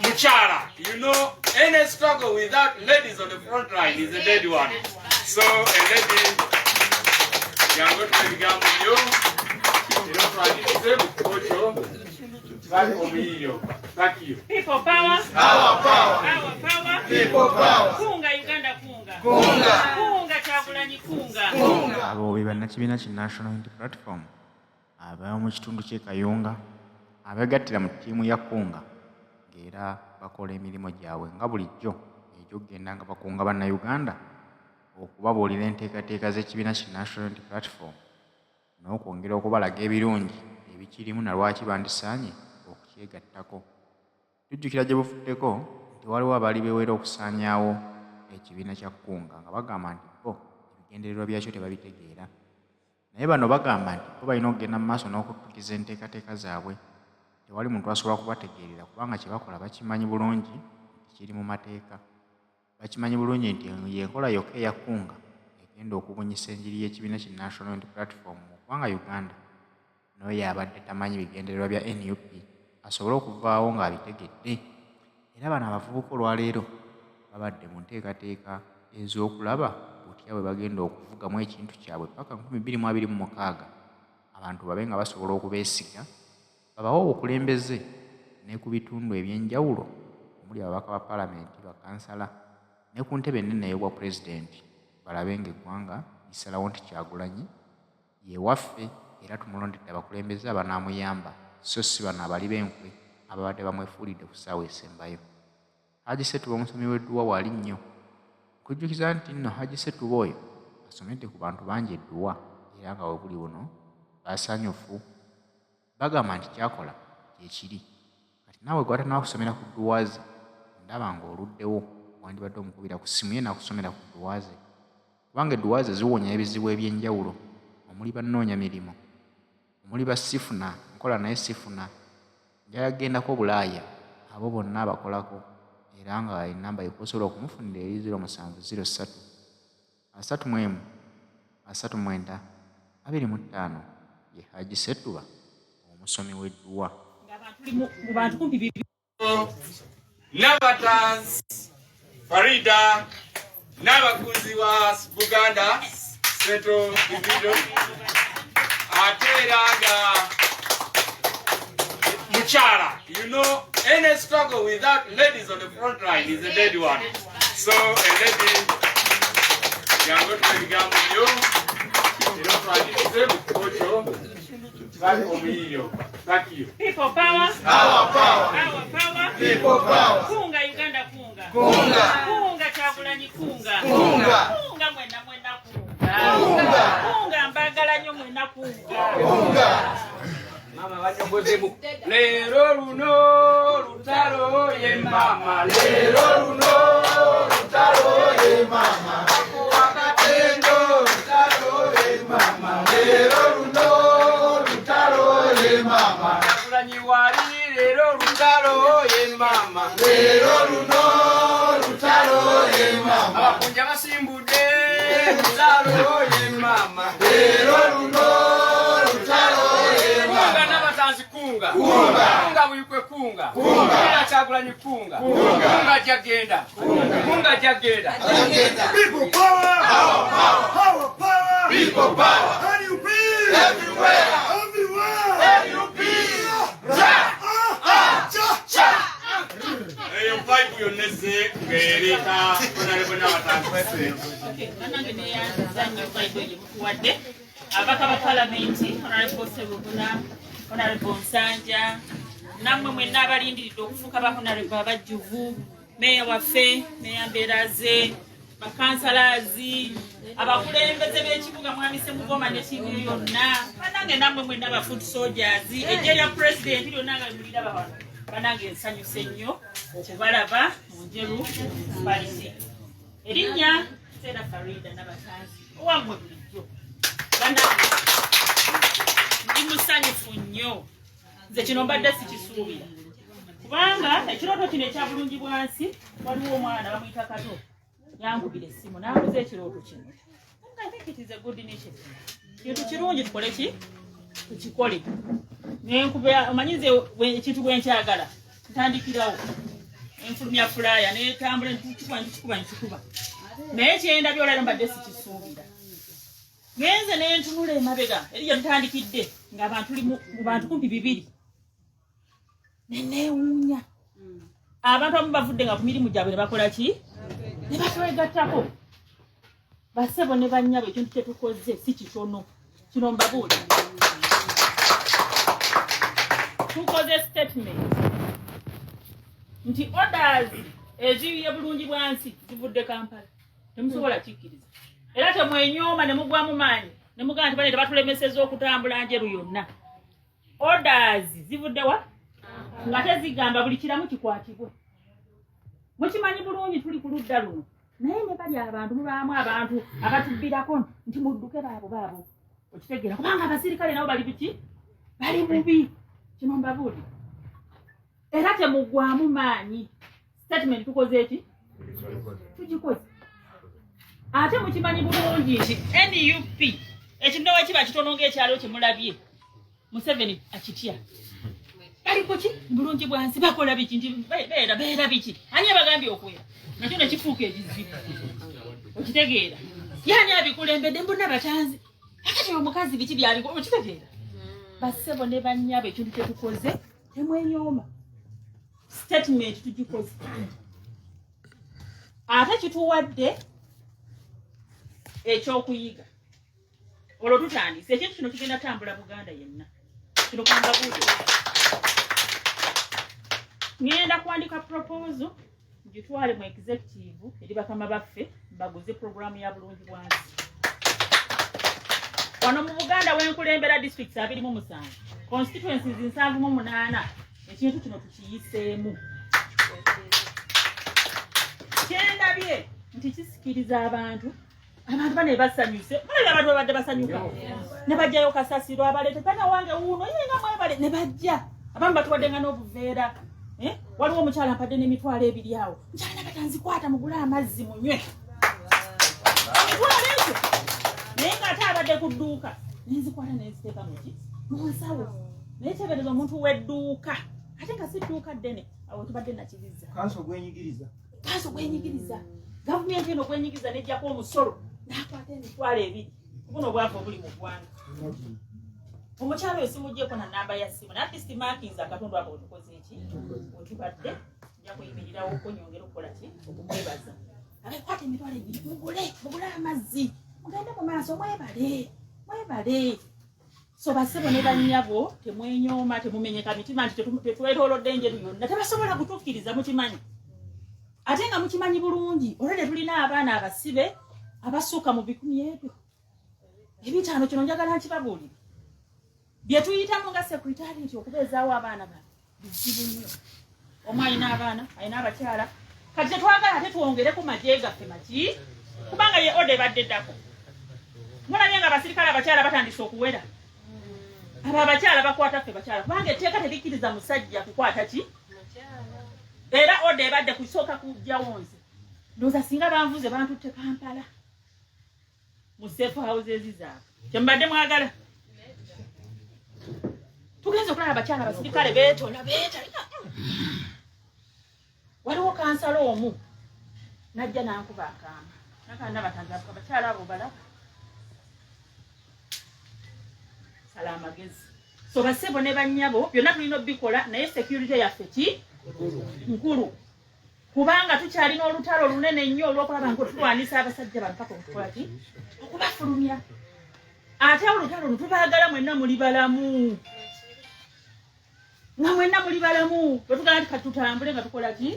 Muchala, you know, any struggle without ladies on the front line is a dead one. So, a lady, you are going to be gamble you. You know, try to say, thank you. People power. Our power. Our power. People power. Kunga Uganda kunga. Kunga. Kunga Kyagulanyi kunga. Abo we bannakibiina ki National Unity Platform abamu mu kitundu ky'e Kayunga abeegattira mu ttiimu ya Kunga ng'era bakola emirimu gyabwe nga bulijjo egy'okugenda nga bakunga bannayuganda okubabuulira enteekateeka z'ekibiina ki National Unity Platform n'okwongera okubalaga ebirungi ebikirimu na lwaki bandisaanye okukyegattako. Tujjukira gye bufuddeko nti waliwo abaali beewera okusaanyaawo ekibiina kya Kunga nga bagamba nti bo ebigendererwa byakyo tebabitegeera. Naye bano bagamba nti bo balina okugenda mu maaso n'okuttukiza enteekateeka zaabwe. Tewali muntu asobola kubategeerera kubanga kye bakola bakimanyi bulungi nti kiri mu mateeka. Bakimanyi bulungi nti y'enkola yokka eya Kunga egenda okubunyisa enjiri y'ekibiina ki National Unity Platform mu ggwanga Uganda. N'oyo abadde tamanyi bigendererwa bya NUP asobole okuvaawo ng'abitegedde. Era bano abavubuka olwaleero babadde mu nteekateeka ez'okulaba butya bwe bagenda okuvugamu ekintu kyabwe paka 2026 abantu babe nga basobola okubeesiga babawo obukulembeze ne ku bitundu eby'enjawulo omuli ababaka ba paalamenti bakansala ne ku ntebe ennene ey'obwa pulezidenti balabe ng'eggwanga lisalawo nti Kyagulanyi ye waffe era tumulondedde abakulembeze abanaamuyamba so si bano abali b'enkwe ababadde bamwefuulidde ku ssaawa esembayo. Haji Ssettuba omusomi w'edduwa wali nnyo. Kujjukiza nti nno Haji Ssettuba oyo asomedde ku bantu bangi edduwa era nga we buli buno basanyufu. Bagamba nti kyakola kye kiri. Kati naawe gw'atanaba kusomera ku dduwa ze ndaba ng'oluddewo wandibadde omukubira ku ssimu ye n'akusomera ku dduwa ze. Kubanga edduwa ze ziwonya ebizibu eby'enjawulo omuli bannoonya mirimu, omuli ba sifuna nkola naye sifuna, njayagendako Bulaaya abo bonna abakolako era nga enamba y'okusobola okumufunira eri 0703 31 39 25 ye Haji Ssettuba omusomi w'edduwa. Nabatans, Farida, Nabakunzi wa Buganda, Central Division, Ateranga, Muchala, you know, any struggle without ladies on the front line is a dead one. So, a lady, you are going to be gamble you. You know, try to say, thank you. People power. Our power. Our power. People power. Kunga Uganda kunga. Kunga. Kunga Kyagulanyi kunga. Kunga. Kunga mwena kunga. Kunga. Kunga mbagala nnyo mwena kunga. Kunga. Mama wanyongozemu. Lero luno lutalo ye mama. Lero luno lutalo ye mama. Wakatendo lutalo ye mama. Lero luno lutalo ye mama. Kyagulanyi wali lero lutalo ye mama. Lero luno lutalo ye mama. Abakunja basimbudde lutalo ye mama. Lero luno lutalo ye mama. Kunga Nabatanzi kunga. Kunga. Kunga Buyikwe kunga. Kunga. Kunga Kyagulanyi kunga. Kunga. Kunga jagenda. Kunga jagenda. People power! Our power! Our power! People power! NUP! Everywhere! Everywhere! NUP! Eyo mpaipu yonneze ng'ereeta Honorable Nabatanzi. Okay, banange neyanziza nnyo Bible gye mutuwadde. Ababaka ba Paalamenti, Honorable Ssebuguna, Honorable Nsanja, nammwe mwenna abalindiridde okufuuka ba Honorable abajjuvu, Meeya waffe, Meeya Mberaze, bakansalaazi, abakulembeze b'ekibuga Mwami Ssemugoma ne tiimu yonna, banange nammwe mwenna aba foot soldiers, ejje lya President lyonna nga muliraba wano. Banange nsanyuse nnyo okubalaba mu njeru mbalizi. Erinnya Seera Farida Nabatanzi owammwe bulijjo. Banange ndi musanyufu nnyo. Nze kino mbadde sikisuubira. Kubanga ekirooto kino ekya bulungi bwansi waliwo omwana bamuyita Kato. Yankubira essimu n'ambuza ekirooto kino. I think it is a good initiative. Kintu kirungi tukole ki? tukikole nenkuba omanyize ekintu bwenkyagala ntandikirawo enfulumya fulaya netambula ntukuba naye kyenda byolala mbadde sikisuubira genze nentunula emabega eri gyetutandikidde ng'abantu tuli mu bantu 200 nenewuunya abantu abamu bavudde nga ku mirimu gyabwe ne bakola ki ne batwegattako basebo ne bannyabo ekintu kyetukoze si kitono kino mbabuuli tukoze statement nti orders eziyiye bulungi bwansi zivudde Kampala temusobola kikkiriza era temwenyooma ne mugwamu maanyi ne mugamba nti bane tebatulemeseza okutambula njeru yonna orders zivudde wa nga tezigamba buli kiramu kikwatibwe mukimanyi bulungi tuli ku ludda luno naye ne bali abantu mubaamu abantu abatubbirako nti mudduke baabo okitegeera kubanga abasirikale nabo bali biki bali bubi kino mbabuuli era temugwamu maanyi statement tukoze eki tugikoze ate mukimanyi bulungi nti NUP ekintu wekiba kitono ng'ekyalo kyemulabye Museveni akitya baliko ki bulungi bwansi bakola biki nti beera biki ani abagambye okwera nakyo nekifuuka ekizibu okitegeera yani abikulembedde mbona batanzi akati omukazi biki byaliko okitegeera basebo ne bannyabo ekintu kyetukoze temwenyooma statement tugikoze ate kituwadde ekyokuyiga olwo tutandise ekintu kino kigenda tambula Buganda yenna kino kambabuulire ngenda kuandika proposal gitwale mu executive eri bakama baffe baguze programu ya bulungi bwansi wano mu Buganda wenkulembera districts 27 constituencies 78 ekintu kino tukiyiseemu kyendabye nti kisikiriza abantu bane basanyuse bale abantu babadde basanyuka ne bajjayo kasasiro abalete kana wange uno yenga mwebale ne bajja abamu batuwaddenga n'obuveera waliwo omukyala mpadde n'emitwalo ebiri awo nkyala batanzikwata mugule amazzi munywe emitwalo ekyo naye ng'ate abadde ku dduuka nenzikuwata nenziteeka muki munsawo naye kyebereza omuntu w'edduuka ate nga si dduuka ddene awo tubadde nakibizza kanso gwenyigiriza gavumenti eno gwenyigiriza nejjako omusolo n'akwata emitwalo ebiri buno obwavu obuli mu ggwanga omukyalo oyo simuggyeko na namba ya ssimu natisiti maakinzi akatundu ako otukoze eki otubadde nja kuyimirirawo okonyongera okukola ki okumwebaza abekwata emitwalo ebiri mugule amazzi mugende mu maaso mwebale so basebo ne bannyabo temwenyooma temumenyeka mitima nti tetwetoolodde enjeru yonna tebasobola kutukkiriza mukimanyi ate nga mukimanyi bulungi olwedde tulina abaana abasibe abasukka mu 100 ebyo ebitaano kino njagala nkibabuulire bye tuyitamu nga secretariat okubeezaawo abaana ba bizibu nnyo omu alina abaana alina abakyala kati tetwagala ate twongereko magye gaffe maki kubanga ye ode ebadde eddako mulabye nga abasirikale abakyala batandise okuwera abo abakyala bakwata ffe bakyala kubanga etteeka terikkiriza musajja kukwata ki era ode ebadde kusooka kujjawo nze ndowooza singa banvuze bantutte Kampala mu safe houses zaabwe kyembadde mwagala tugenze okulaba abakyala abasirikale beetona waliwo kansala omu najja nankuba akaama nakanda batanzabuka abakyala abo balaba sala amagezi so basebo ne bannyabo byonna tulina obikola naye security yaffe ki nkulu kubanga tukyalina olutalo lunene nnyo olw'okulaba nga tulwanisa abasajja bano paka okukola ki okubafulumya ate olutalo lutubaagala mwenna muli balamu nga mwenna muli balamu bwetugala nti katutambule nga tukola ki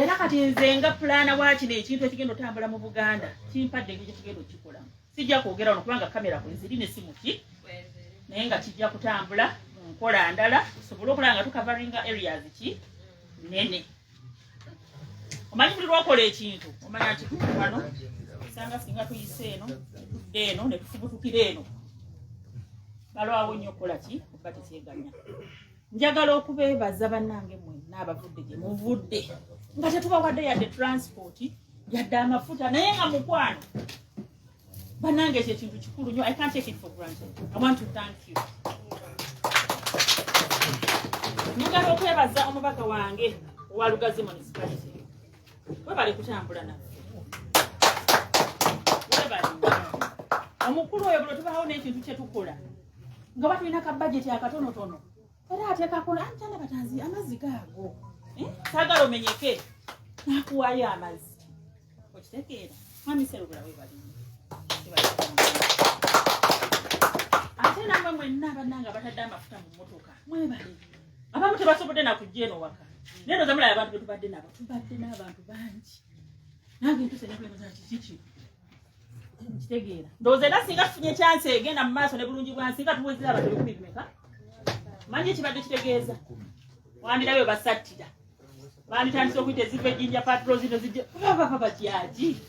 era kati nze nga pulaana wakino ekintu ekigenda otambula mu Buganda kimpadde engeri gyekigenda okikolamu sijja kwogera wano kubanga kamera kweziri ne simu ki naye nga kijja kutambula mu nkola ndala tusobole okulaba nga tukavaringa areas ki nene omanyi buli lwakola ekintu omanya nti wano sanga singa tuyise eno tudde eno ne tufubutukira eno balwawo nnyo okukola ki okuba tekyeganya njagala okubeebaza bannange mwenna abavudde gye muvudde nga tetubawadde yadde transport yadde amafuta naye nga mukwano Banange ekintu kikulu nnyo. I can't take it for granted. I want to thank you. Njagala okwebaza omubaka wange owa Lugazi municipality. Webale kutambula naffe. Webale. Omukulu oyo bwe tubawo n'ekintu kye tukola. Nga batulina ka budget akatonotono. Era ateekakola anjana batanzi amazzi gaago. Saagala omenyeke. Nakuwaayo amazzi. Okitegeera. Mwami Sserugula webale. Ate namwe mwenna bannanga batadde amafuta mu mmotoka. Mwebale. Abamu tebasobodde nakujja eno waka. Neno zamula abantu be tubadde nabo. Tubadde n'abantu bangi. Nange ntuse n'okulemeza nti kiki. Kitegeera. Ndowooza era singa tufunye chance egenda mu maaso ne bulungi bwa nsinga tuwezera abantu 10,000. Manyi kibadde kitegeeza. Wandirayo basattira. Banditandise okuyita eziva ejjinja patrol zino zijja. Baba batyaji.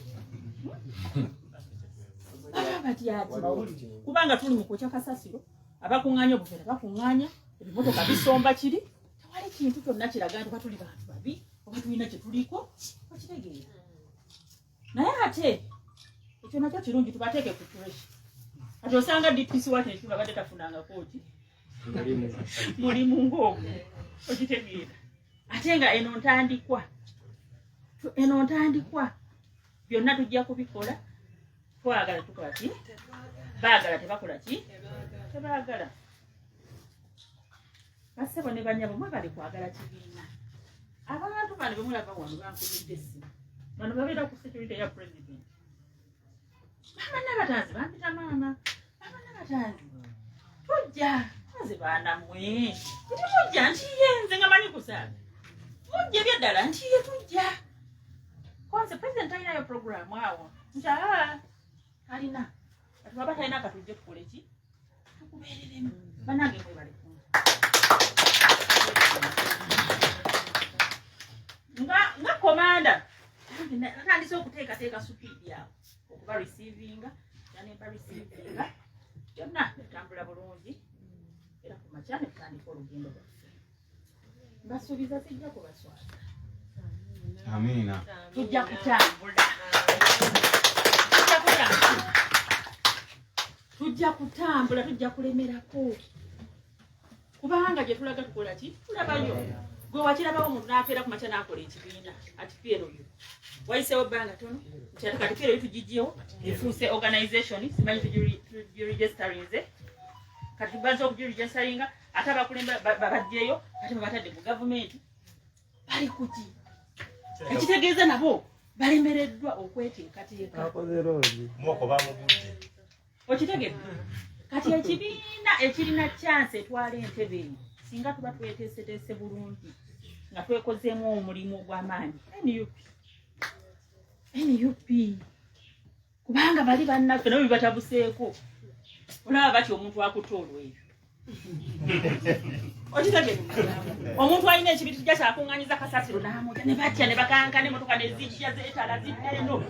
Kubanga tuli mu kwokya kasasiro. Abakuŋŋaanya obuvera bakuŋŋaanya. Ebimotoka bisomba kiri. Tewali kintu kyonna kiraga nti tuli bantu babi. Oba tulina kye tuliko. Okitegeera. Naye ate ekyo nakyo kirungi tubateeke ku fresh. Ati osanga DPC wate ekyo babadde tafunanga kooti. Mulimu ng'ogwo. Okitegeera. Ate nga eno ntandikwa. Byonna tujja kubikola. Twagala tukola ki? Baagala tebakola ki? Tebaagala. Basebo ne banyabo mwe bali kwagala kibiina. Abantu bano bwe mulaba wano bankubidde essimu. Bano babeera ku security ya president. Mama n'abatanzi bampita mama. Mama n'abatanzi. Tujja. Maze baana mwe. Tujja ntiyenze nga manyi kusaaga. Mujja byaddala ntiye tujja. Kwanza president alinayo programu awo. Nta alina. Atubaba talina katujje tukole ki? Tukubeereremu. Banange mwe bali kumwe. Nga komanda. Natandise okuteekateeka speed yawo. Okuba receivinga. Yani ba receivinga. Byonna bitambula bulungi. Era ku makyane tutandika olugendo lwaffe. Mbasuubiza sijja kubaswaza. Amina. Tujja kutambula. Tujja kulemerako. Kubanga gye tulaga tukola ki? Tulabayo. Gwe wakirabawo omuntu n'akeera ku makya n'akola ekibiina. Ati Piero yo. Wayiseewo bbanga tono. Nti kati Piero yo tugijjewo. Efuuse organization. Simanyi tugiregisterinze. Kati tubanza okugiregisteringa. Ate abakulembera babajjeyo. Ate babatadde mu gavumenti. Bali kuki? Ekitegeeza nabo balemereddwa okweteekateeka. Mwoko bamugudde. Okitegeeza? Kati ekibiina ekirina chance etwala entebe eno. Singa tuba tweteeseteese bulungi. Nga twekozeemu omulimu ogw'amaanyi. NUP. Kubanga bali bannaffe nabo bibatabuseeko. Olaba bati omuntu akutoolwa ebyo. Okitegeeza? Omuntu alina ekibiina kijja kyakuŋŋaanyiza kasasiro n'amujja ne batya ne bakankana emmotoka ne zijja zeetala ziddeno.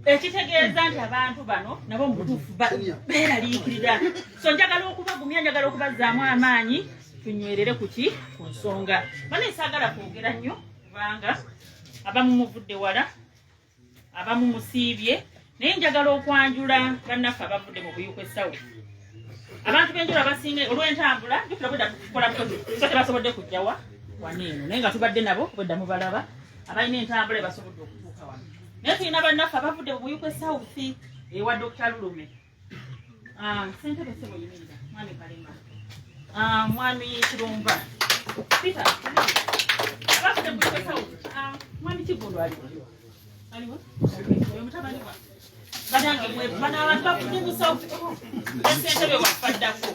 Ekitegeeza nti abantu bano nabo mu butuufu beeraliikirira. So njagala okubagumya, njagala okubazzaamu amaanyi tunywerere ku ki? Ku nsonga. Bane saagala kwogera nnyo kubanga abamu muvudde wala, abamu musiibye, naye njagala okwanjula bannaffe abavudde mu buyuka essawulo. Abantu b'enjula basinga olw'entambula jjukira bwedda tukola butozi so tebasobodde kujja wano eno naye nga tubadde nabo bwedda mubalaba abalina entambula ebasobodde okutuuka wano. Naye tulina bannaffe abavudde mu buyuka essawusi ewa Dr. Lulume. Ssentebe Ssebo yimirira, mwami Kalema. Mwami Kirumba. Peter, abavudde mu buyuka essawusi. Mwami Kigundu aliwo. Oyo mutabani wa. Banange mwe bana abantu bavudde mu South. Ssentebe wafaddako.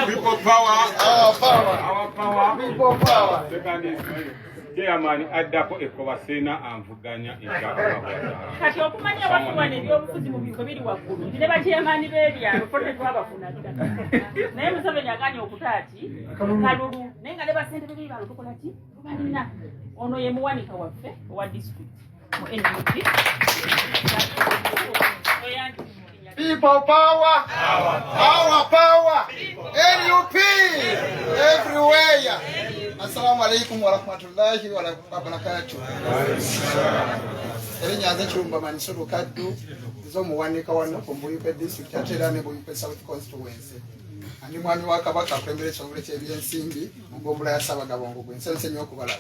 People power. Our power. People power. Second is chairman addako ekobasena anvuganya ekaka. Kati okumanya abafuna ebyobufuzi mu biko biri waggulu. Ndine bachairman b'ebyalo fote twabafuna kira. Naye Museveni aganya okutaati kalulu. Naye nga ne basente b'ebyalo tukola ki? Tubalina. Ono ye muwanika waffe owa district. People power. Our power. NUP everywhere. Assalamu alaikum wa rahmatullahi wa barakatuh. Eri nyanza chumba manisuru kaddu zo muwanika wano kumbuyupe district atera ne buyupe South Constituency. Ani mwami wa kabaka kwembere chongole chebyensimbi mu bombula ya Sabagabongo gwensense nyoko bala.